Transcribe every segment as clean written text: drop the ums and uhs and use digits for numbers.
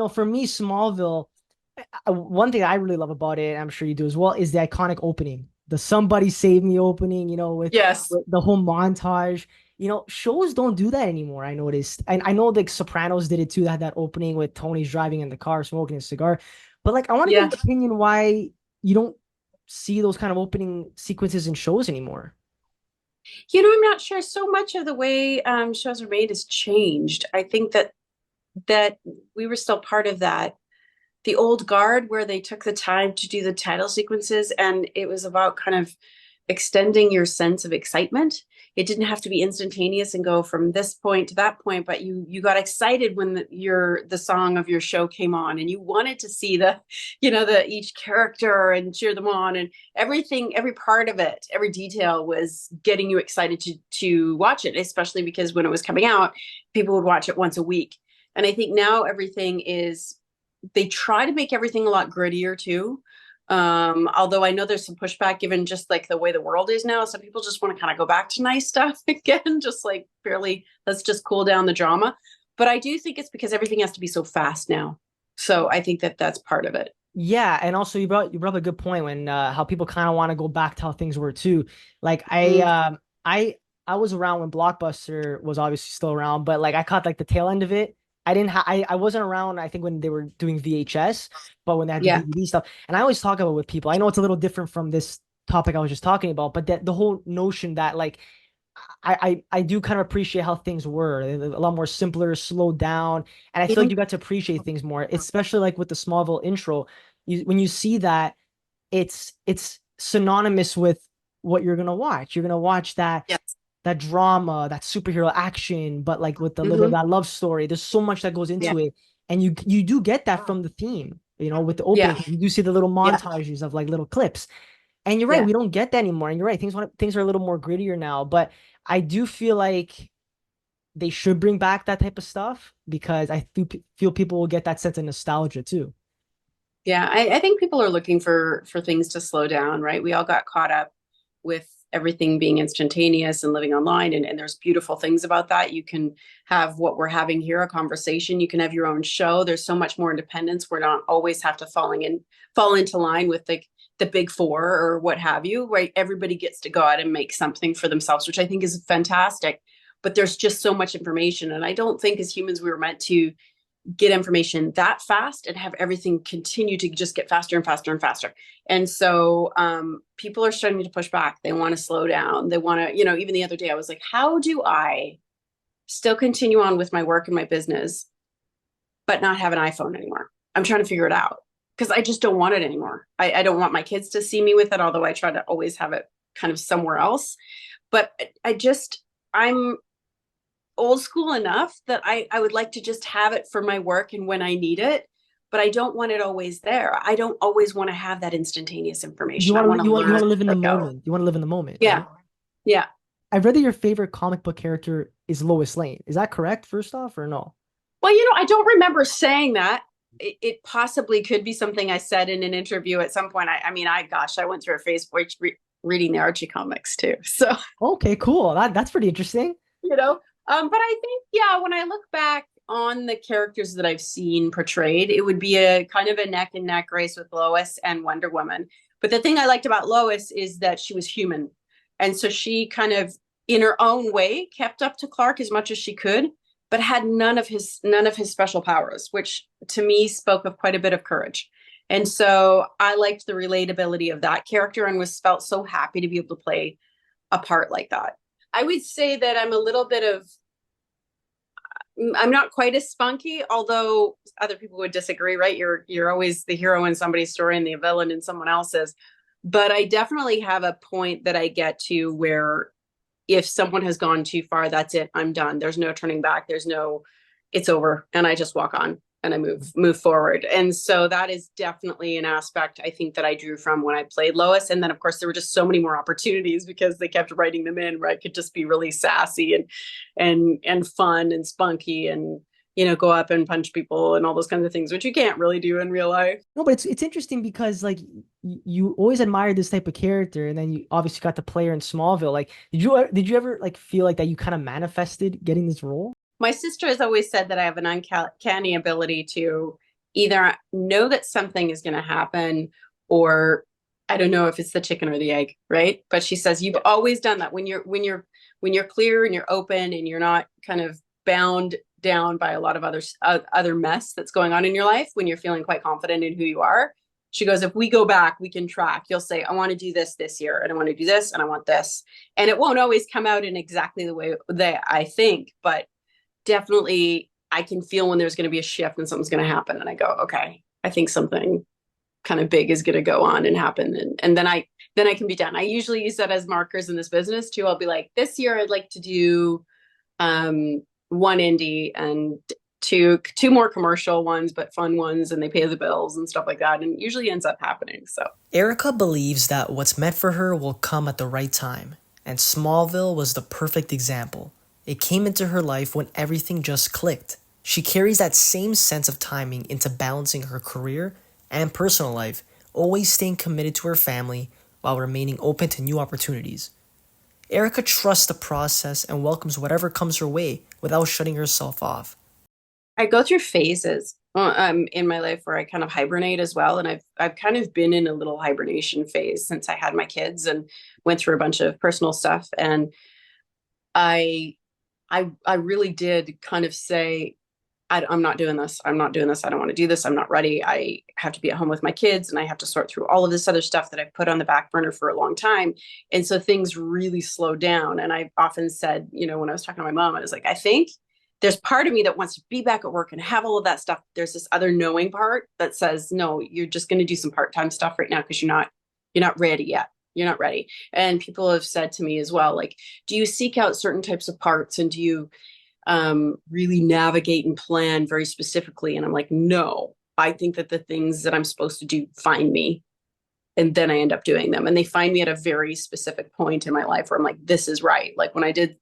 for me, Smallville, one thing I really love about it, I'm sure you do as well, is the iconic opening. The Somebody Save Me opening, Yes. with the whole montage. Shows don't do that anymore, I noticed. And I know like Sopranos did it too, that had that opening with Tony's driving in the car, smoking a cigar. But like I want to get Yeah. your opinion why you don't see those kind of opening sequences in shows anymore. I'm not sure so much of the way shows are made has changed. I think that we were still part of that the old guard where they took the time to do the title sequences and it was about kind of extending your sense of excitement. It didn't have to be instantaneous and go from this point to that point, but you got excited when the song of your show came on and you wanted to see the each character and cheer them on and everything, every part of it, every detail was getting you excited to watch it, especially because when it was coming out, people would watch it once a week. And I think now everything is they try to make everything a lot grittier too. Although I know there's some pushback given just like the way the world is now. Some people just want to kind of go back to nice stuff again, just like fairly, let's just cool down the drama. But I do think it's because everything has to be so fast now. So I think that that's part of it. Yeah, and also you brought up a good point when how people kind of want to go back to how things were too. Like Mm, I was around when Blockbuster was obviously still around, but like I caught like the tail end of it. I wasn't around, I think, when they were doing VHS, but when they had the yeah, DVD stuff. And I always talk about it with people. I know it's a little different from this topic I was just talking about, but that the whole notion that like I do kind of appreciate how things were a lot more simpler, slowed down, and I feel like mhm, you got to appreciate things more, especially like with the Smallville intro. When you see that, it's synonymous with what you're gonna watch. You're gonna watch yes, that drama, that superhero action, but like with a little bit of hmm, that love story. There's so much that goes yeah, into it, and you do get that from the theme. With the yeah, opening, you do see the little yeah, montages of like little clips. And you're right, yeah. we don't get that anymore. And you're right, things are a little more grittier now. But I do feel like they should bring back that type of stuff because I feel people will get that sense of nostalgia too. Yeah, I think people are looking for things to slow down, right? We all got caught up with everything being instantaneous and living online, and there's beautiful things about that. You can have what we're having here, a conversation. You can have your own show. There's so much more independence. We're not always have to fall into line with the big four or what have you, right? Everybody gets to go out and make something for themselves, which I think is fantastic. But there's just so much information, and I don't think as humans we were meant to get information that fast and have everything continue to just get faster and faster and faster. And so people are starting to push back. They want to slow down. They want to, even the other day I was like, how do I still continue on with my work and my business, but not have an iPhone anymore? I'm trying to figure it out because I just don't want it anymore. I don't want my kids to see me with it, although I try to always have it kind of somewhere else. But I'm old school enough that I would like to just have it for my work and when I need it, but I don't want it always there. I don't always want to have that instantaneous You information. I want want to to you want learn to live in the and go. moment. You want to live in the moment, Yeah. right? Yeah. I've read that your favorite comic book character is Lois Lane. Is that correct, first off, or no? Well, I don't remember saying that. It possibly could be something I said in an interview at some point. I mean, gosh, I went through a phase reading the Archie comics too. So, Okay, cool. That's pretty interesting. you know, but I think, yeah, when I look back on the characters that I've seen portrayed, it would be a kind of a neck and neck race with Lois and Wonder Woman. But the thing I liked about Lois is that she was human. And so she kind of, in her own way, kept up to Clark as much as she could, but had none of his special powers, which to me spoke of quite a bit of courage. And so I liked the relatability of that character and was felt so happy to be able to play a part like that. I would say that I'm not quite as spunky, although other people would disagree, right? You're always the hero in somebody's story and the villain in someone else's. But I definitely have a point that I get to where if someone has gone too far, that's it. I'm done. There's no turning back. It's over. And I just walk on and I move forward. And so that is definitely an aspect I think that I drew from when I played Lois. And then of course there were just so many more opportunities because they kept writing them in where I could just be really sassy and fun and spunky and go up and punch people and all those kinds of things, which you can't really do in real life. No, but it's interesting because like you always admired this type of character, and then you obviously got to play her in Smallville. Like, did you ever like feel like that you kind of manifested getting this role? My sister has always said that I have an uncanny ability to either know that something is going to happen, or I don't know if it's the chicken or the egg, right? But she says you've always done that when you're clear and you're open and you're not kind of bound down by a lot of other mess that's going on in your life, when you're feeling quite confident in who you are. She goes, if we go back, we can track. You'll say, I want to do this year, and I want to do this, and I want this. And it won't always come out in exactly the way that I think, but definitely I can feel when there's going to be a shift and something's going to happen. And I go, okay, I think something kind of big is going to go on and happen. And then I can be done. I usually use that as markers in this business too. I'll be like, this year I'd like to do one indie and two more commercial ones, but fun ones, and they pay the bills and stuff like that. And it usually ends up happening. So Erica believes that what's meant for her will come at the right time, and Smallville was the perfect example. It came into her life when everything just clicked. She carries that same sense of timing into balancing her career and personal life, always staying committed to her family while remaining open to new opportunities. Erica trusts the process and welcomes whatever comes her way without shutting herself off. I go through phases in my life where I kind of hibernate as well. And I've kind of been in a little hibernation phase since I had my kids and went through a bunch of personal stuff. And I I really did kind of say, I'm not doing this. I'm not doing this. I don't want to do this. I'm not ready. I have to be at home with my kids and I have to sort through all of this other stuff that I've put on the back burner for a long time. And so things really slowed down. And I've often said, when I was talking to my mom, I was like, I think there's part of me that wants to be back at work and have all of that stuff. There's this other knowing part that says, no, you're just going to do some part-time stuff right now because you're not ready yet. You're not ready. And people have said to me as well, like, do you seek out certain types of parts and do you really navigate and plan very specifically? And I'm like, no, I think that the things that I'm supposed to do find me and then I end up doing them. And they find me at a very specific point in my life where I'm like, this is right. Like when I did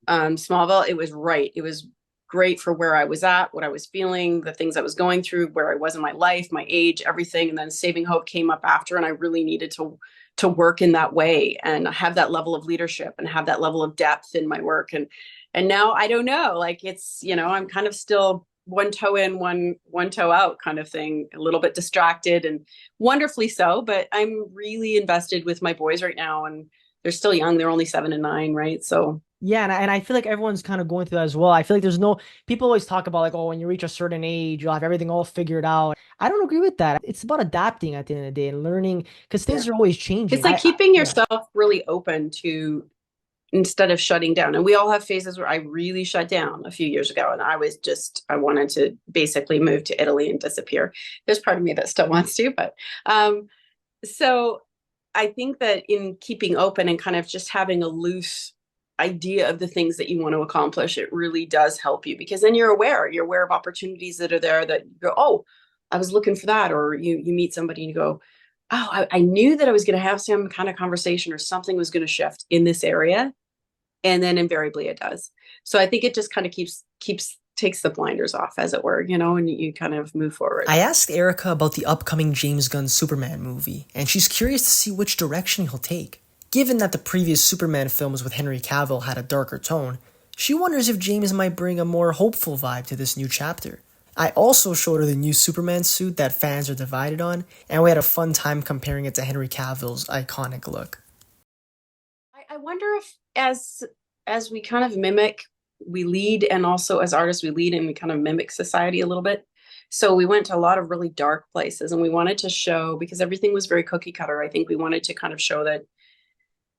Smallville, it was right. It was great for where I was at, what I was feeling, the things I was going through, where I was in my life, my age, everything. And then Saving Hope came up after, and I really needed to work in that way and have that level of leadership and have that level of depth in my work. And now I don't know, like it's, I'm kind of still one toe in, one toe out kind of thing, a little bit distracted and wonderfully so, but I'm really invested with my boys right now, and they're still young. They're only 7 and 9, right? So Yeah, and I feel like everyone's kind of going through that as well. I feel like there's no people always talk about like, oh, when you reach a certain age, you'll have everything all figured out. I don't agree with that. It's about adapting at the end of the day and learning because yeah, things are always it's changing. like keeping Yeah. yourself really open to, instead of shutting down. And we all have phases where I really shut down a few years ago, and I wanted to basically move to Italy and disappear. There's part of me that still wants to, but so I think that in keeping open and kind of just having a loose idea of the things that you want to accomplish, it really does help you, because then you're aware of opportunities that are there that you go, oh, I was looking for that. Or you meet somebody and you go, oh, I knew that I was going to have some kind of conversation or something was going to shift in this area. And then invariably it does. So I think it just kind of takes the blinders off, as it were, and you kind of move forward. I asked Erica about the upcoming James Gunn Superman movie, and she's curious to see which direction he'll take. Given that the previous Superman films with Henry Cavill had a darker tone, she wonders if James might bring a more hopeful vibe to this new chapter. I also showed her the new Superman suit that fans are divided on, and we had a fun time comparing it to Henry Cavill's iconic look. I wonder if as we kind of mimic, we lead, and also as artists we lead and we kind of mimic society a little bit. So we went to a lot of really dark places, and we wanted to show, because everything was very cookie cutter, I think we wanted to kind of show that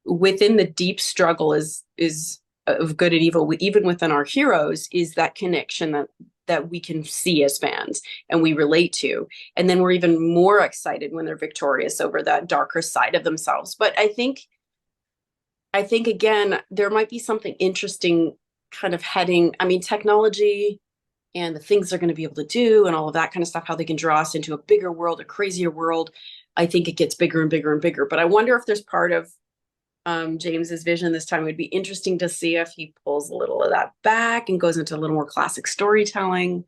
within the deep struggle is of good and evil, even within our heroes, is that connection that we can see as fans and we relate to. And then we're even more excited when they're victorious over that darker side of themselves. But I think again, there might be something interesting kind of heading. I mean, technology and the things they're going to be able to do and all of that kind of stuff, how they can draw us into a bigger world, a crazier world. I think it gets bigger and bigger and bigger. But I wonder if there's part of James's vision this time. It would be interesting to see if he pulls a little of that back and goes into a little more classic storytelling.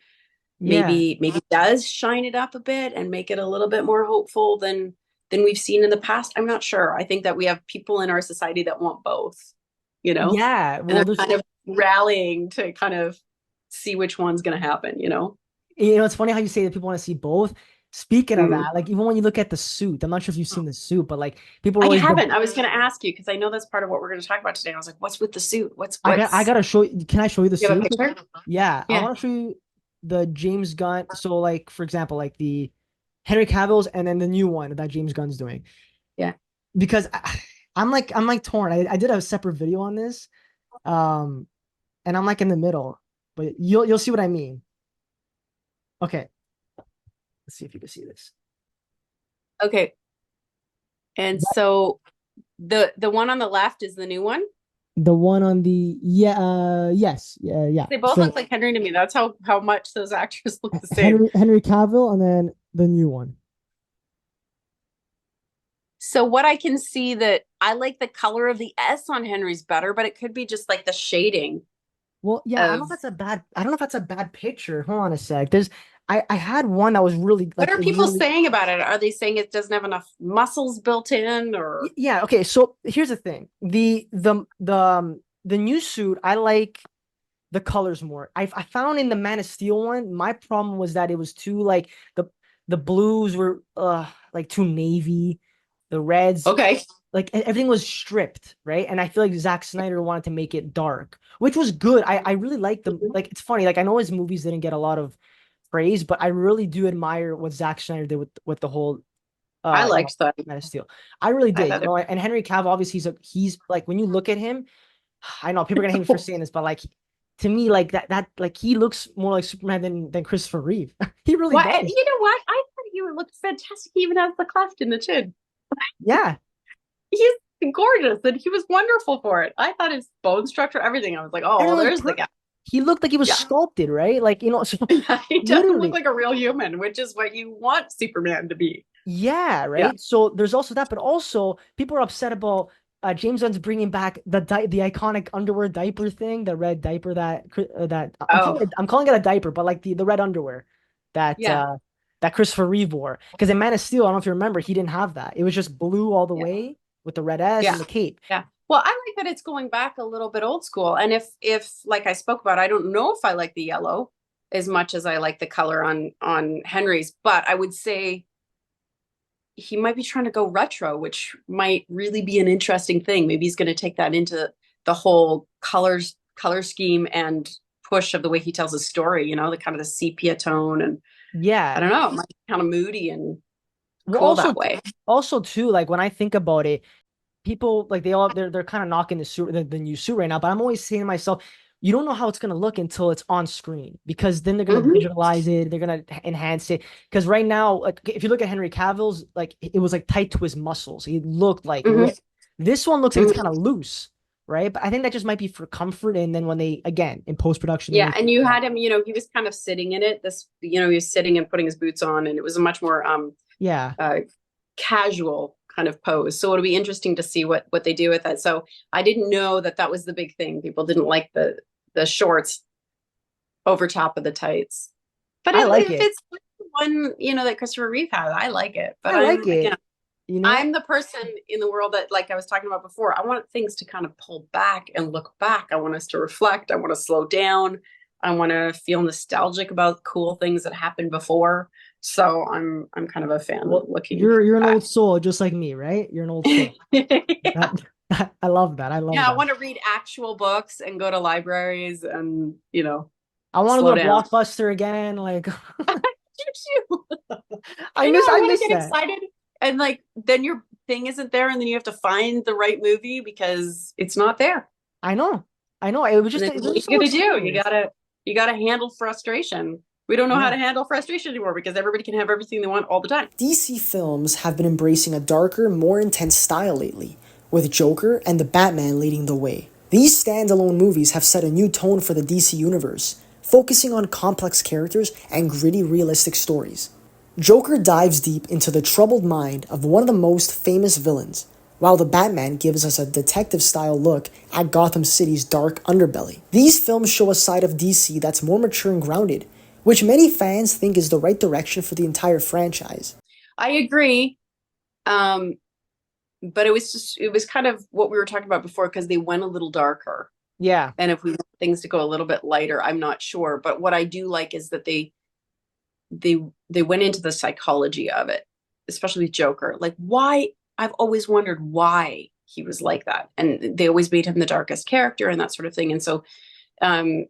Yeah. Maybe does shine it up a bit and make it a little bit more hopeful than we've seen in the past. I'm not sure. I think that we have people in our society that want both, Yeah. and Well, they're there's kind of rallying to kind of see which one's going to happen. It's funny how you say that people want to see both. Speaking of Mm. that, like even when you look at the suit, I'm not sure if you've seen the suit, but like people are I always haven't. I was going to ask you because I know that's part of what we're going to talk about today. I was like, what's with the suit? I What's? gotta show you. Can I show you the You have a suit? picture? Yeah, I Yeah. want to show you the James Gunn. So like for example, like the Henry Cavill's and then the new one that James Gunn's doing. Yeah. Because I'm like torn. I did a separate video on this. Um, and I'm like in the middle, but you'll see what I mean. Okay, let's see if you can see this. Okay. And so the one on the left is the new one. The one on the yeah, yes, yeah. They both So look like Henry to me. That's how much those actors look the same. Henry Cavill and then the new one. So what I can see that I like the color of the S on Henry's better, but it could be just like the shading Well, yeah, of I don't know if that's a bad picture. Hold on a sec. I had one that was really what like are it people really saying about it? Are they saying it doesn't have enough muscles built in or yeah, okay. So here's the thing. The new suit, I like the colors more. I found in the Man of Steel one, my problem was that it was too like the blues were like too navy, the reds okay. like everything was stripped, right? And I feel like Zack Snyder wanted to make it dark, which was good. I really like them. Like it's funny, like I know his movies didn't get a lot of praise, but I really do admire what Zack Snyder did with the whole I liked that. Man of Steel. I really I did, thought it and Henry Cavill, obviously, he's like when you look at him, I know people are gonna hate me for saying this, but like to me, like that like he looks more like Superman than Christopher Reeve. He really what does. you know what? I thought he looked fantastic. He even has the cleft in the chin. Yeah. He's gorgeous and he was wonderful for it. I thought his bone structure, everything. I was like, oh well, Everything was there's the guy. he looked like he was Yeah. sculpted, right? Like, so Yeah, he does look literally, like a real human, which is what you want Superman to be. yeah, Yeah. right. So there's also that, but also people are upset about James Gunn's bringing back the iconic underwear diaper thing, the red diaper that Oh, I'm calling it a diaper, but like the red underwear that yeah. that Christopher Reeve wore. Because in Man of Steel, I don't know if you remember, he didn't have that. It was just blue all the Yeah. way with the red S Yeah. and the cape. Yeah. Well, I like that it's going back a little bit old school. And if like I spoke about, I don't know if I like the yellow as much as I like the color on Henry's, but I would say he might be trying to go retro, which might really be an interesting thing. Maybe he's going to take that into the whole color scheme and push of the way he tells his story, the kind of the sepia tone. And I Yeah. don't know, it might be kind of moody and Well, cool that way. also too, like when I think about it, people like they're kind of knocking the new suit right now, but I'm always saying to myself, you don't know how it's gonna look until it's on screen because then they're gonna Mm-hmm. digitalize it, they're gonna enhance it. Because right now, like if you look at Henry Cavill's, like it was like tight to his muscles. He looked like Mm-hmm. this one looks like it's kind Mm-hmm. of loose, right? But I think that just might be for comfort, and then when they again in post production they Yeah, make and you had him, he was kind of sitting in it. He was sitting and putting his boots on, and it was a much more yeah. uh casual kind of pose. So it'll be interesting to see what they do with that. So I didn't know that that was the big thing. People didn't like the shorts over top of the tights. But I like if it. it's one, that Christopher Reeve has, I like it. But I like I'm again, it. You know, I'm the person in the world that, like I was talking about before, I want things to kind of pull back and look back. I want us to reflect. I want to slow down. I want to feel nostalgic about cool things that happened before. So I'm kind of a fan of well, looking you're an back. old soul just like me, right? You're an old soul. Yeah. That, I love that. I love Yeah, I that. want to read actual books and go to libraries and, I want to go slow to down. Blockbuster again. Like You too. I I want miss to get that. excited and like then your thing isn't there and then you have to find the right movie because it's not there. I know. I know. And then It was what are just you so gonna do? experience. You gotta handle frustration. We don't know how Yeah. to handle frustration anymore because everybody can have everything they want all the time. DC films have been embracing a darker, more intense style lately, with Joker and the Batman leading the way. These standalone movies have set a new tone for the DC universe, focusing on complex characters and gritty, realistic stories. Joker dives deep into the troubled mind of one of the most famous villains, while the Batman gives us a detective-style look at Gotham City's dark underbelly. These films show a side of DC that's more mature and grounded, which many fans think is the right direction for the entire franchise. I agree. Um, but it was kind of what we were talking about before because they went a little darker. Yeah, And if we want things to go a little bit lighter, I'm not sure. But what I do like is that they went into the psychology of it, especially with Joker. Like why I've always wondered why he was like that. And they always made him the darkest character and that sort of thing. And so um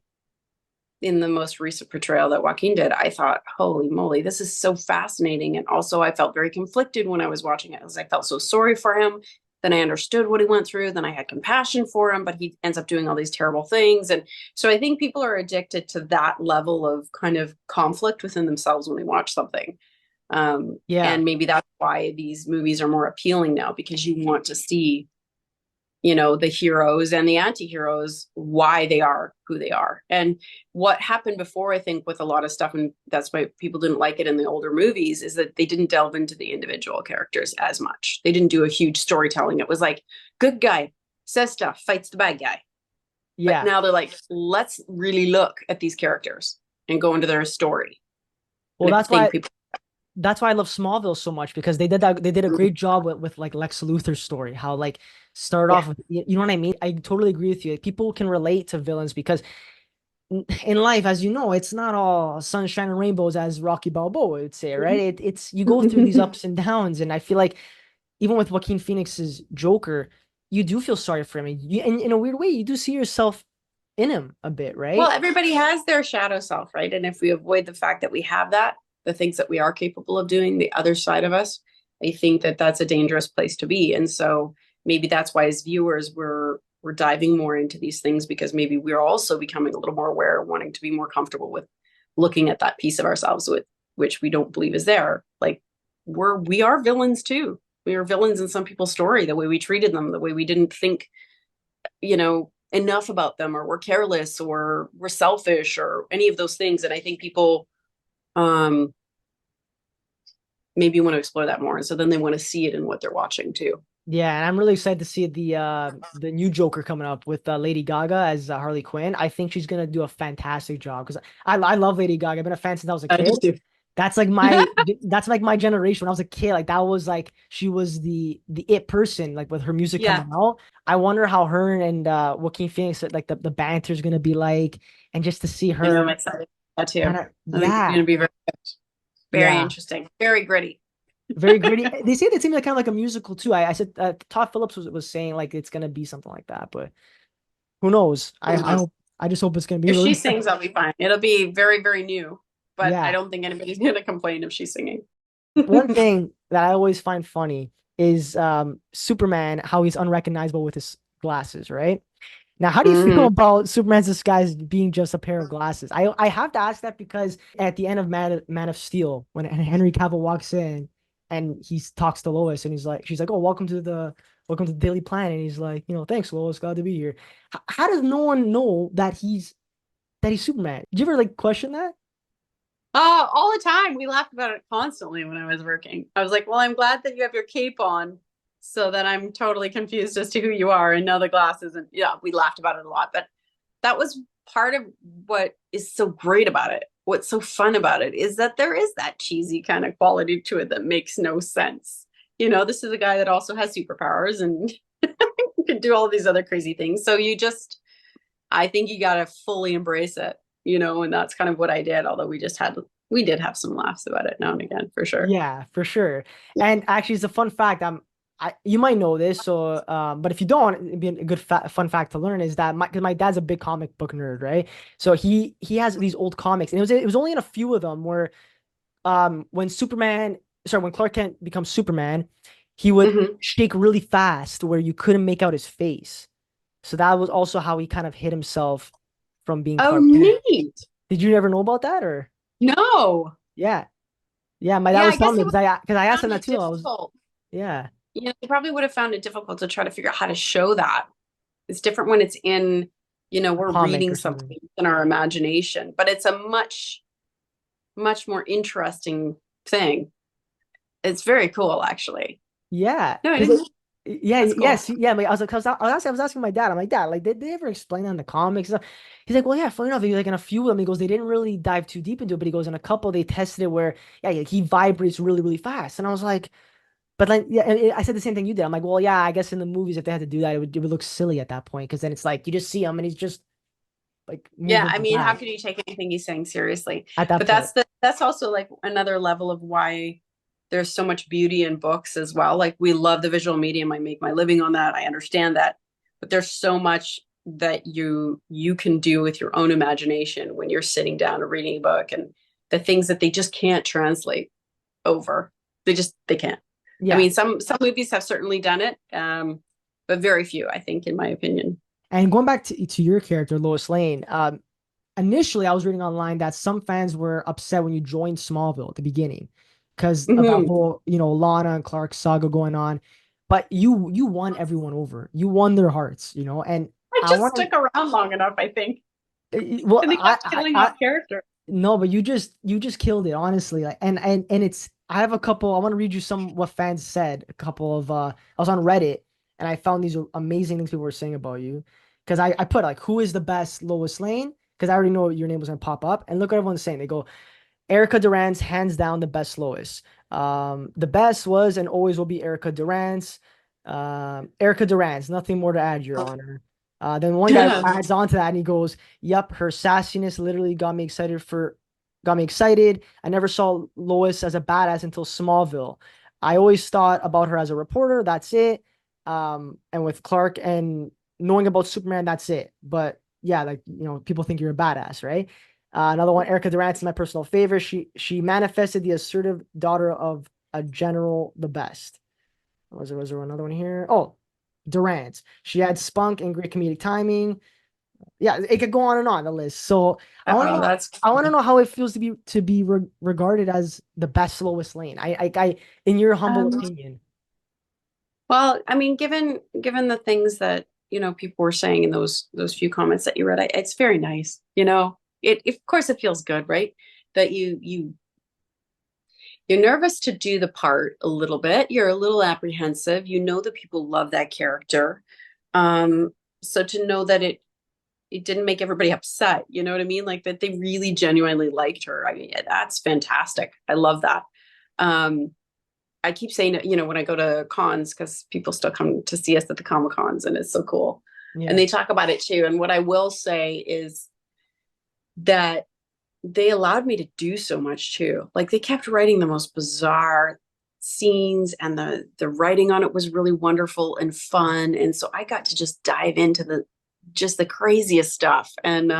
in the most recent portrayal that Joaquin did, I thought, holy moly, this is so fascinating. And also I felt very conflicted when I was watching it because I felt so sorry for him. Then I understood what he went through. Then I had compassion for him, but he ends up doing all these terrible things. And so I think people are addicted to that level of kind of conflict within themselves when they watch something. Yeah. And maybe that's why these movies are more appealing now because you want to see, you know, the heroes and the anti-heroes, why they are who they are. And what happened before, I think, with a lot of stuff, and that's why people didn't like it in the older movies, is that they didn't delve into the individual characters as much. They didn't do a huge storytelling. It was like, good guy says stuff, fights the bad guy. But Yeah. now they're like, let's really look at these characters and go into their story. Well, And I that's think why people I love Smallville so much because they did a great job with like Lex Luthor's story. How like started yeah. off with you know what I mean? I totally agree with you. Like, people can relate to villains because in life, as you know, it's not all sunshine and rainbows as Rocky Balboa would say, right? It's you go through these ups and downs, and I feel like even with Joaquin Phoenix's Joker, you do feel sorry for him. And in a weird way, you do see yourself in him a bit, Well, right? everybody has their shadow self, right? And if we avoid the fact that we have that, the things that we are capable of doing, the other side of us, I think that that's a dangerous place to be. And so maybe that's why as viewers we're diving more into these things because maybe we're also becoming a little more aware, wanting to be more comfortable with looking at that piece of ourselves with which we don't believe is there. Like we are villains too. We are villains in some people's story, the way we treated them, the way we didn't think, you know, enough about them, or we're careless, or we're selfish, or any of those things. And I think people um maybe want to explore that more. And so then they want to see it in what they're watching too. Yeah, and I'm really excited to see the new Joker coming up with Lady Gaga as Harley Quinn. I think she's gonna do a fantastic job because I love Lady Gaga. I've been a fan since I was a I kid. just do. That's like my generation. When I was a kid, like that was like she was the it person, like with her music Yeah, coming out. I wonder how her and Joaquin Phoenix like the banter is gonna be like, and just to see I know, I'm her excited that too. kind of I think it's going yeah, to be very yeah. interesting, very gritty. Very gritty. They say it's gonna be kind of like a musical too. I said Todd Phillips was saying like it's gonna be something like that, but who knows? I just hope it's gonna be If she really sings, I'll be fine. It'll be very, very new, but I yeah. don't think anybody's going to complain if she's singing. One thing that I always find funny is Superman, how he's unrecognizable with his glasses, right? Now, how do you feel Mm-hmm. about Superman's disguise being just a pair of glasses? I have to ask that because at the end of Man of Steel, when Henry Cavill walks in and he talks to Lois and she's like, "Oh, welcome to the Daily Planet," and he's like, "Thanks, Lois, glad to be here." How does no one know that he's Superman? Did you ever like question that? All the time. We laughed about it constantly when I was working. I was like, well, I'm glad that you have your cape on so that I'm totally confused as to who you are and know the glasses. And yeah, we laughed about it a lot. But that was part of what is so great about it. What's so fun about it is that there is that cheesy kind of quality to it that makes no sense. You know, this is a guy that also has superpowers and can do all these other crazy things. So I think you got to fully embrace it, you know, and that's kind of what I did. Although we did have some laughs about it now and again, for sure. Yeah, for sure. And actually, it's a fun fact. You might know this, so but if you don't, it'd be a good fun fact to learn is that because my dad's a big comic book nerd, right? So he has these old comics, and it was only in a few of them where when Clark Kent becomes Superman, he would Mm-hmm. shake really fast where you couldn't make out his face. So that was also how he kind of hid himself from being Oh, Clark Kent. neat. Did you ever know about that or? No. Yeah. Yeah, my dad Yeah, was I telling guess me they would because I have asked him found that it too. I was difficult. yeah. You know, they probably would have found it difficult to try to figure out how to show that. It's different when it's in, you know, A we're comic reading or something. something in our imagination, but it's a much, much more interesting thing. It's very cool, actually. Yeah, No, I because didn't. yeah, That's cool. yes, yeah. Like, I was asking my dad. I'm like, Dad, like, did they ever explain that in the comics and stuff? He's like, well, yeah, funny enough, like in a few of them, he goes, they didn't really dive too deep into it, but he goes, in a couple, they tested it where, yeah, he vibrates really, really fast, and I was like, but like, yeah, and I said the same thing you did. I'm like, well, yeah, I guess in the movies, if they had to do that, it would look silly at that point, because then it's like you just see him and he's just like Yeah, moving I the mean, how bat can you take anything he's saying seriously? at that But point. that's also like another level of why there's so much beauty in books as well. Like we love the visual medium. I make my living on that. I understand that. But there's so much that you can do with your own imagination when you're sitting down and reading a book, and the things that they just can't translate over. They can't. I Yeah. mean, some movies have certainly done it, but very few, I think, in my opinion. And going back to your character, Lois Lane, initially I was reading online that some fans were upset when you joined Smallville at the beginning because of that Mm-hmm. whole, Lana and Clark saga going on. But you won everyone over. You won their hearts, and I I just want stuck around long enough, I think. to, well, And they kept killing off character. no, but you just killed it, honestly. Like, and it's I have a couple. I want to read you some what fans said. A couple of I was on Reddit and I found these amazing things people were saying about you. Because I put like who is the best Lois Lane? Because I already know your name was gonna pop up. And look what everyone's saying. They go, Erica Durance, hands down the best Lois. The best was and always will be Erica Durance. Erica Durance, nothing more to add, Your Honor. Then one guy adds on to that and he goes, "Yup, her sassiness literally got me excited. I never saw Lois as a badass until Smallville. I always thought about her as a reporter. That's it. And with Clark and knowing about Superman, that's it. But yeah, like people think you're a badass, right?" Another one, Erica Durance is my personal favorite. She manifested the assertive daughter of a general, the best. Was there another one here? Oh, Durance. She had spunk and great comedic timing. Yeah, it could go on and on the list. So I want to Oh, know. that's I want to know how it feels to be regarded as the best Lois Lane. In your humble um, opinion. well, I mean, given the things that people were saying in those few comments that you read, it's very nice. Of course it feels good, right? That you're nervous to do the part a little bit. You're a little apprehensive. You know that people love that character. Um, so to know that it didn't make everybody upset, you know what I mean? Like that they really genuinely liked her. I mean, yeah, that's fantastic. I love that. Um, I keep saying, when I go to cons, because people still come to see us at the Comic Cons, and it's so cool. And Yeah. they talk about it too. And what I will say is that they allowed me to do so much too. Like they kept writing the most bizarre scenes, and the writing on it was really wonderful and fun. And so I got to just dive into the craziest stuff. And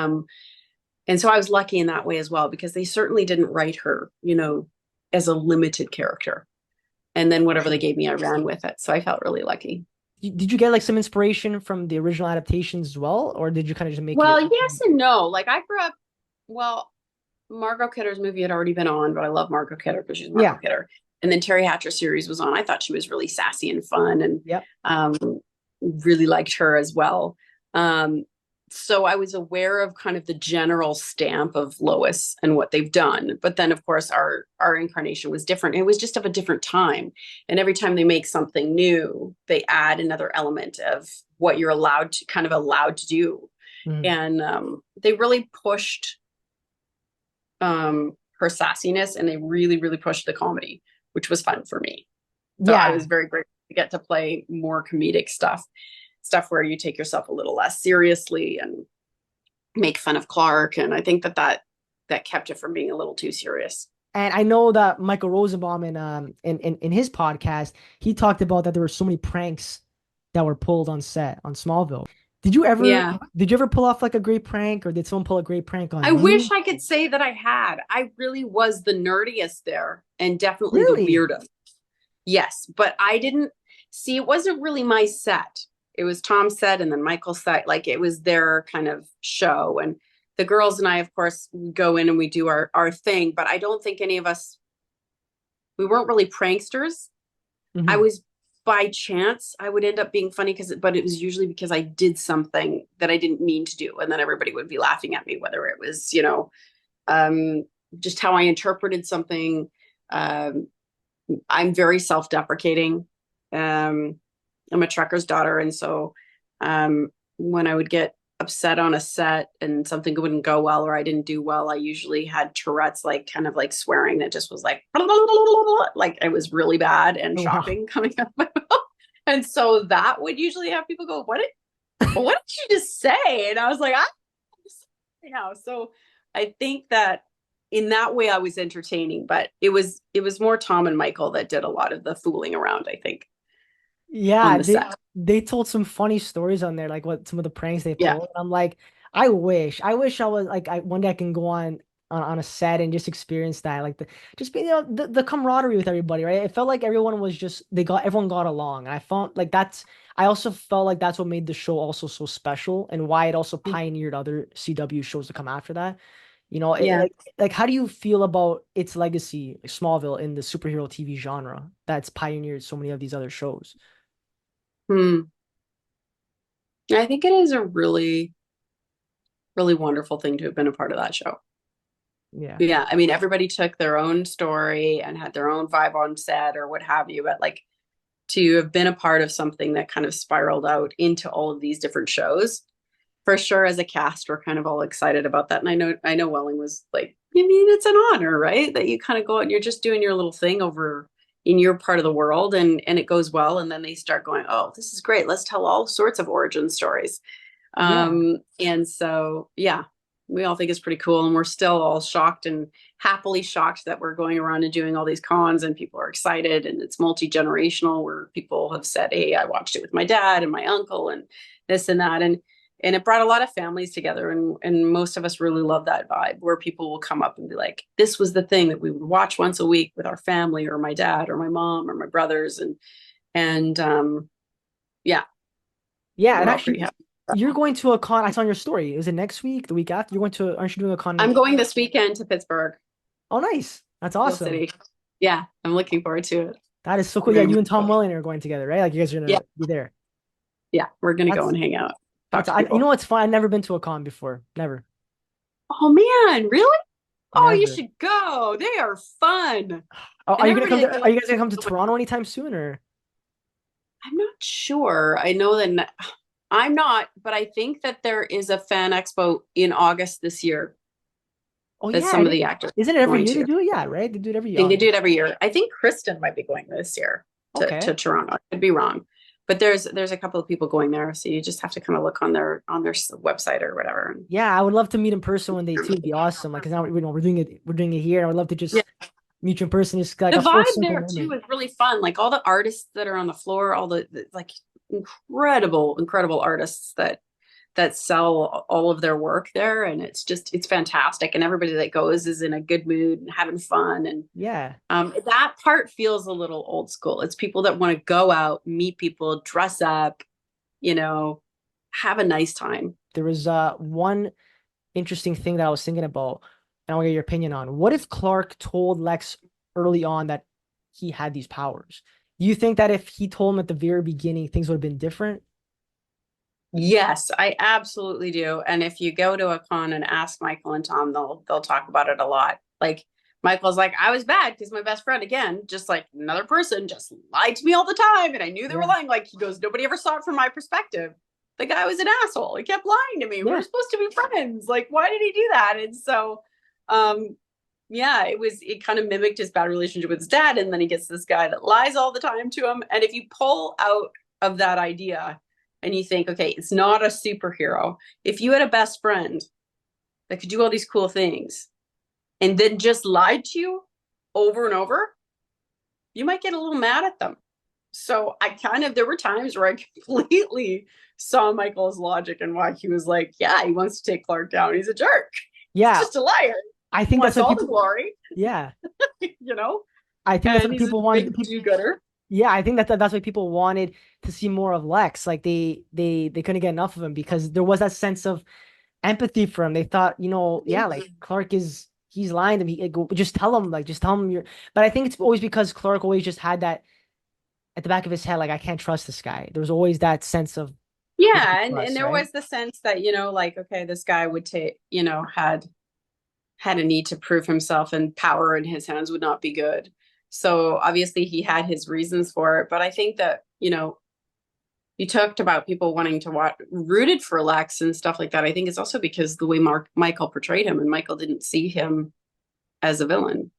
so I was lucky in that way as well, because they certainly didn't write her, as a limited character. And then whatever they gave me, I ran with it. So I felt really lucky. Did you get like some inspiration from the original adaptations as well, or did you kind of just make Well, your yes and no. Like I grew up, well, Margot Kidder's movie had already been on, but I love Margot Kidder because she's Margot Yeah. Kidder. And then Terry Hatcher's series was on. I thought she was really sassy and fun, and Yep. um, really liked her as well. Um, so I was aware of kind of the general stamp of Lois and what they've done. But then, of course, our incarnation was different. It was just of a different time. And every time they make something new, they add another element of what you're allowed to do. Mhm. And they really pushed her sassiness, and they really, really pushed the comedy, which was fun for me. So I Yeah. was very grateful to get to play more comedic stuff where you take yourself a little less seriously and make fun of Clark. And I think that kept it from being a little too serious. And I know that Michael Rosenbaum in his podcast, he talked about that there were so many pranks that were pulled on set on Smallville. Did you ever Yeah. did you ever pull off like a great prank, or did someone pull a great prank I on wish you? I could say that I had. I really was the nerdiest there, and definitely the Really? weirdest. Yes, but I didn't see, it wasn't really my set. It was Tom's set and then Michael's set. Like it was their kind of show. And the girls and I, of course, go in and we do our thing, but I don't think any of us, we weren't really pranksters. I Hmm. was, by chance, I would end up being funny but it was usually because I did something that I didn't mean to do. And then everybody would be laughing at me, whether it was, um, just how I interpreted something. Um, I'm very self-deprecating. I'm a trucker's daughter, and so when I would get upset on a set and something wouldn't go well or I didn't do well, I usually had Tourette's, like kind of like swearing that just was like it was really bad and Oh, wow. shocking coming out of my mouth. And so that would usually have people go, "What did you just say?" And I was like, Yeah. So I think that in that way I was entertaining, but it was more Tom and Michael that did a lot of the fooling around, I think, on Yeah, the set. they told some funny stories on there, like what some of the pranks they Yeah. pulled. I'm like, I wish I was like, I one day I can go on a set and just experience that, like the just being, the camaraderie with everybody, right? It felt like everyone was just everyone got along, and I felt like I also felt like that's what made the show also so special, and why it also pioneered other CW shows to come after that. Yeah. Like how do you feel about its legacy, like Smallville, in the superhero TV genre that's pioneered so many of these other shows? Hmm. I think it is a really, really wonderful thing to have been a part of that show. Yeah. Yeah. I mean, everybody took their own story and had their own vibe on set or what have you, but like to have been a part of something that kind of spiraled out into all of these different shows, for sure, as a cast we're kind of all excited about that. And I know Welling was like, I mean, it's an honor, right, that you kind of go out and you're just doing your little thing over in your part of the world, and it goes well, and then they start going, oh, this is great, let's tell all sorts of origin stories. Yeah. And so yeah, we all think it's pretty cool, and we're still all shocked and happily shocked that we're going around and doing all these cons and people are excited, and it's multi-generational where people have said, hey, I watched it with my dad and my uncle and this and that, and it brought a lot of families together, and most of us really love that vibe where people will come up and be like, this was the thing that we would watch once a week with our family or my dad or my mom or my brothers, and yeah, Yeah, and we're all pretty actually, happy. you're going to a con. I saw on your story. Is it next week, the week after? You're going to, aren't you doing a I'm con? going this weekend to Pittsburgh, Oh, nice. That's Steel awesome. City. Yeah, I'm looking forward to it. That is so cool. Yeah, Very you much and Tom so. Welling are going together, right? Like you guys are Yeah, gonna be there. yeah, we're gonna go That's and hang out, talk to you know people. what's fun? I've never been to a con before. Never. Oh man, really? Oh, you Never. should go. They are fun. Oh, And everybody that are goes, you guys gonna come to Toronto anytime soon or? I'm not sure. I know that I'm not, but I think that there is a fan expo in August this year Oh that yeah, some of the actors isn't it are every going year they to. do it? Yeah, right? They do it every I think they do August. it every year. I think Kristen might be going this year to Okay. Toronto. I could be wrong, but there's a couple of people going there, so you just have to kind of look on their website or whatever. Yeah, I would love to meet in person one day too. It'd be awesome. Like, 'cause now we're doing it here. I would love to Yeah, just meet you in person. Just like the a full vibe circle there too moment. is really fun. Like all the artists that are on the floor, all the like incredible artists that sell all of their work there, and it's fantastic, and everybody that goes is in a good mood and having fun, and Yeah. that part feels a little old school. It's people that want to go out, meet people, dress up, you know, have a nice time. There was one interesting thing that I was thinking about, and I want to get your opinion on. What if Clark told Lex early on that he had these powers? Do you think that if he told him at the very beginning, things would have been different? Yes, I absolutely do. And if you go to a con and ask Michael and Tom, they'll talk about it a lot. Like Michael's like, I was bad because my best friend, again, just like another person, just lied to me all the time, and I knew they were Yeah. lying. Like he goes, nobody ever saw it from my perspective. The guy was an asshole. He kept lying to me. We were Yeah. supposed to be friends. Like, why did he do that? And so, um, yeah, it kind of mimicked his bad relationship with his dad, and then he gets this guy that lies all the time to him. And if you pull out of that idea and you think, okay, it's not a superhero. If you had a best friend that could do all these cool things and then just lied to you over and over, you might get a little mad at them. So there were times where I completely saw Michael's logic and why he was like, yeah, he wants to take Clark down. He's a jerk. He's Yeah. just a liar. I He think that's wants what all the people, glory, yeah. you know, I think that's and what he's a people wanted. big do-gooder. Yeah, I think that's why people wanted to see more of Lex. Like they couldn't get enough of him because there was that sense of empathy for him. They thought, yeah, like Clark he's lying to me. Just tell him you're. But I think it's always because Clark always just had that at the back of his head, like I can't trust this guy. There was always that sense of lack of Yeah, and trust, there right? was the sense that, like, okay, this guy would take, had a need to prove himself, and power in his hands would not be good. So obviously he had his reasons for it. But I think that, you talked about people wanting to watch rooted for Lex and stuff like that. I think it's also because the way Michael portrayed him, and Michael didn't see him as a villain.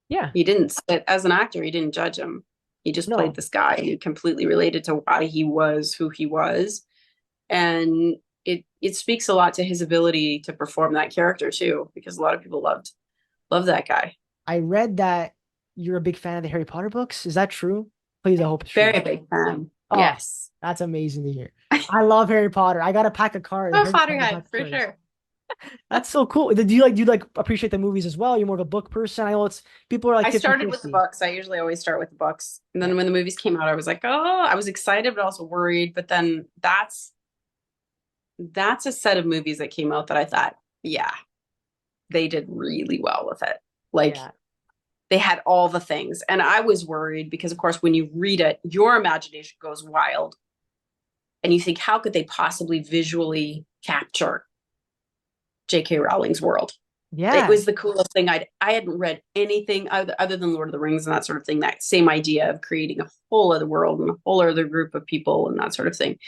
Yeah. He didn't, as an actor, he didn't judge him. He just played No. this guy, and he completely related to why he was who he was. And it speaks a lot to his ability to perform that character too, because a lot of people love that guy. I read that you're a big fan of the Harry Potter books. Is that true? Please, I hope it's true. Very big fan. Oh, Yes. that's amazing to hear. I love Harry Potter. I got a pack of cards, I'm a Harry Potter Potterhead pack of for cards. sure. That's so cool. Do you like appreciate the movies as well? You're more of a book person. I know it's people are like I started with the 50-50. books. I usually always start with the books. And Yeah. then when the movies came out, I was like, oh, I was excited, but also worried. But then that's a set of movies that came out that I thought, yeah, they did really well with it. Like Yeah. they had all the things. And I was worried because, of course, when you read it, your imagination goes wild and you think, how could they possibly visually capture J.K. Rowling's world? It Yeah. was the coolest thing. I hadn't read anything other than Lord of the Rings and that sort of thing. That same idea of creating a whole other world and a whole other group of people and that sort of thing.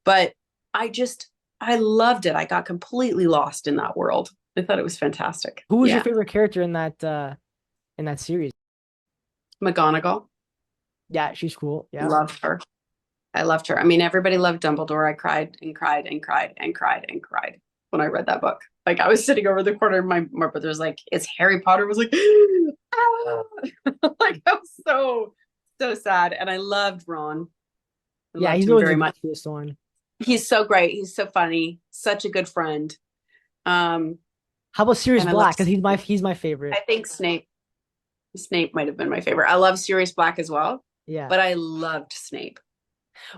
But I loved it. I got completely lost in that world. I thought it was fantastic. Who was your Yeah, favorite character in that series? McGonagall, Yeah, she's cool. Yeah. loved her. I loved her. I mean, everybody loved Dumbledore. I cried and cried and cried and cried and cried when I read that book. Like I was sitting over the corner, and my brother was like, "It's Harry Potter." I was like, ah! Like I was so sad. And I loved Ron. I Yeah, loved he's him always the very much. goofiest one. He's so great. He's so funny. Such a good friend. Um, How about Sirius and I love. Black? Because he's my favorite. I think Snape might have been my favorite. I love Sirius Black as well, Yeah. but I loved Snape.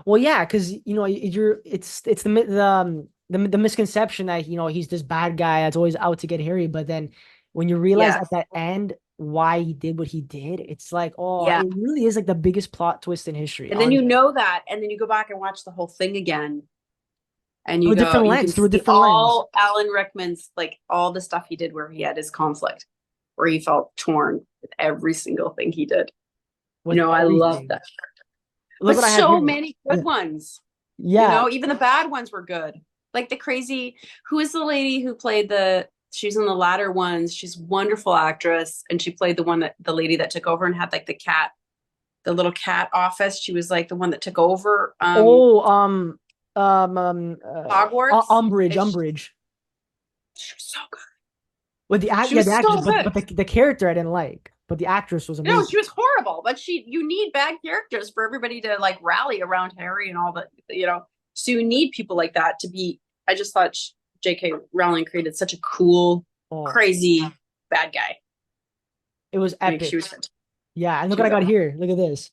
Well, yeah, because it's the misconception that he's this bad guy that's always out to get Harry, but then when you realize Yes. at that end why he did what he did, it's like, oh, Yeah. it really is like the biggest plot twist in history, And then you honestly. know that, and then you go back and watch the whole thing again, and Through a different you can lens, through a see different lens. all Alan Rickman's, like all the stuff he did where he had his conflict, where he felt torn with every single thing he did. With I love everything. that. Look But what I have so here. many good Yeah. ones, Yeah. even the bad ones were good. Like the crazy, who is the lady who played she's in the latter ones. She's a wonderful actress. And she played the lady that took over and had like the little cat office. She was like the one that took over Oh, um, um, uh, Hogwarts. Umbridge. She was so good. With She yeah, the was actress, so but good. the character I didn't like, but the actress was No, amazing. she was horrible, but you need bad characters for everybody to like rally around Harry and all that. So you need people like that to be. I just thought J.K. Rowling created such a cool, Oh, crazy bad guy. it was Like epic. she was, Yeah, and look she what was I got epic. here. Look at this.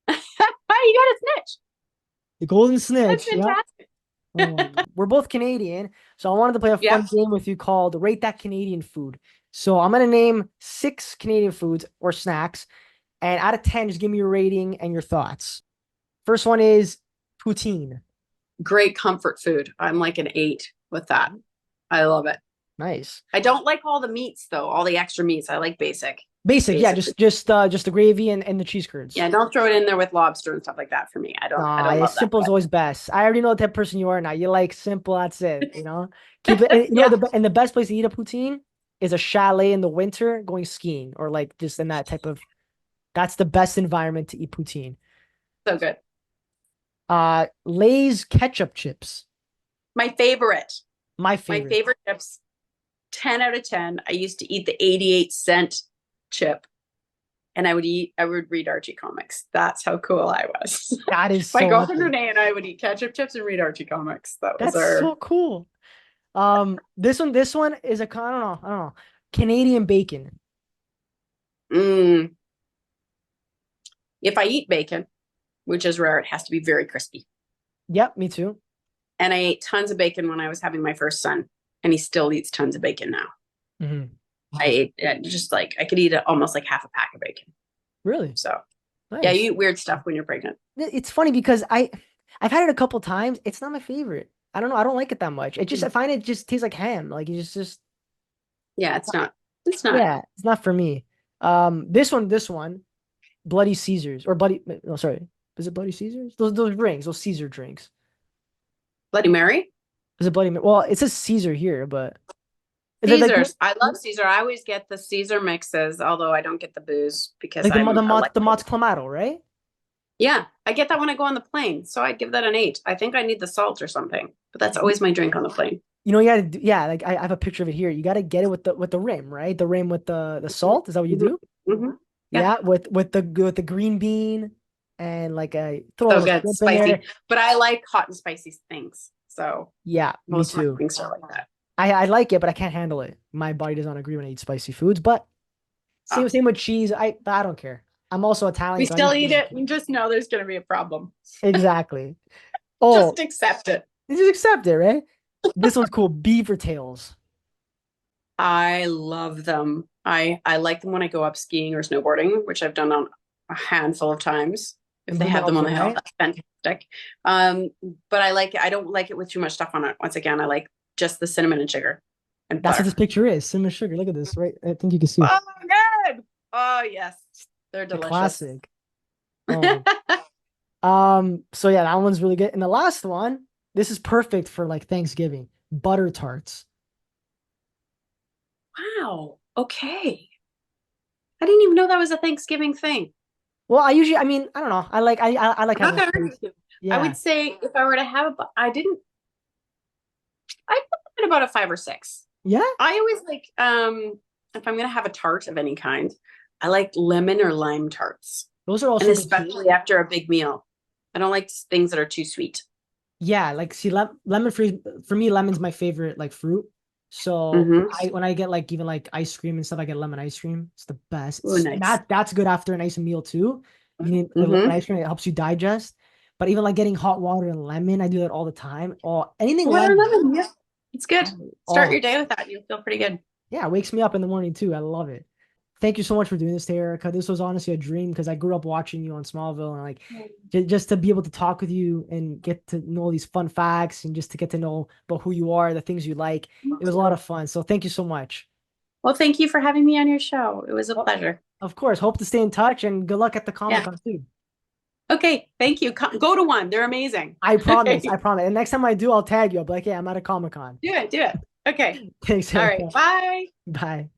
You got a snitch. The Golden That's Snitch. Yeah. fantastic. We're both Canadian, so I wanted to play a fun Yeah, game with you called Rate That Canadian Food. So I'm gonna name 6 Canadian foods or snacks, and out of 10, just give me your rating and your thoughts. First one is poutine. great comfort food. I'm like an 8 with that. I love it. Nice. I don't like all the meats though, all the extra meats. I like Basic, yeah, basic. just the gravy and the cheese curds. Yeah, don't throw it in there with lobster and stuff like that for me. I Nah, don't yeah, love that. simple is But always best. I already know what type of person you are now. You like simple, that's it. Keep it, and, yeah, and the best place to eat a poutine is a chalet in the winter going skiing or like just in that type of, that's the best environment to eat poutine. so good. Lay's ketchup chips, My favorite. my My favorite. favorite chips. 10 out of 10. I used to eat the 88-cent chip and I would read Archie comics. That's how cool I was. That is My so girlfriend epic. Renee and I would eat ketchup chips and read Archie comics. That was That's our so cool. This one is I don't know, Canadian bacon. mm, if I eat bacon, which is rare, it has to be very crispy. Yep, me too. And I ate tons of bacon when I was having my first son, and he still eats tons of bacon now. Hmm. I ate just like I could eat almost like half a pack of bacon. Really So yeah, nice. you eat weird stuff when you're pregnant. It's funny because I've had it a couple times. It's not my favorite. I don't know. I don't like it that much. I find it just tastes like ham. Like it's just Yeah, it's not. It's not. yeah, it's not for me. This one, Bloody Caesars or Bloody no, sorry. Is it Bloody Caesars? Those drinks, those Caesar drinks. Bloody Mary? Is it Bloody Well, it says Caesar here, but is it like Caesars. I love Caesar. I always get the Caesar mixes, although I don't get the booze because the I'm a like Mott's Clamato, right? Yeah, I get that when I go on the plane. So I'd give that an 8. I think I need the salt or something, but that's always my drink on the plane. You gotta do, yeah, like I have a picture of it here. You gotta get it with the rim, right? The rim with the salt. Is that what you Hmm. do? Hmm. Yeah, Yeah, with the green bean and like a throw a so little good, shrimp in there. spicy. But I like hot and spicy things. So Yeah, me most of my too. drinks are like that. I like it, but I can't handle it. My body does not agree when I eat spicy foods. But Oh, same with cheese. I don't care. I'm also we Italian, so I still eat eat cheese. it. You just know there's going to be a problem. Exactly. Oh, Just accept it. you just accept it, right? This one's cool. Beaver tails. I love them. I like them when I go up skiing or snowboarding, which I've done on a handful of times. If In they Blue have them on the Mountain, hill, right? that's fantastic. Um, but I like it. I don't like it with too much stuff on it. Once again, I like just the cinnamon and sugar and That's what butter. this picture is. Cinnamon sugar. Look at this, right? I think you can see Oh, good. Oh, yes. They're the delicious. classic. Oh, so yeah, that one's really good. And the last one, this is perfect for like Thanksgiving. Butter tarts. Wow. Okay. I didn't even know that was a Thanksgiving thing. Well, I mean, I don't know. I like having Okay. sweets. I Yeah. would say if I were to have a, I didn't, I put them at about a 5 or 6. Yeah. I always like, if I'm going to have a tart of any kind, I like lemon or lime tarts. Those are And also good too. especially after a big meal. I don't like things that are too sweet. Yeah, like see lemon free for me, lemon's my favorite like fruit. So Mm-hmm. I when I get like even like ice cream and stuff, I get lemon ice cream. It's the best. Oh, It's nice. that's good after a nice meal too. You need the lemon Mm-hmm. ice cream, it helps you digest. But even like getting hot water and lemon, I do that all the time. Or anything Water lemon. lemon, yeah. It's good. Start Oh, your day with that. You'll feel pretty good. yeah, it wakes me up in the morning too. I love it. Thank you so much for doing this, Erica. This was honestly a dream because I grew up watching you on Smallville and like just to be able to talk with you and get to know all these fun facts and just to get to know about who you are, the things you like. It was a lot of fun. So thank you so much. Well, thank you for having me on your show. It was a Oh, pleasure. of course. Hope to stay in touch and good luck at the Comic Yeah. Con too. Okay. Thank you. Go to one. They're amazing. I promise. Okay. I promise. And next time I do, I'll tag you. I'll be like, yeah, I'm at a Comic Con. Do it. Do it. Okay. Thanks, All right. Erica. Bye. Bye.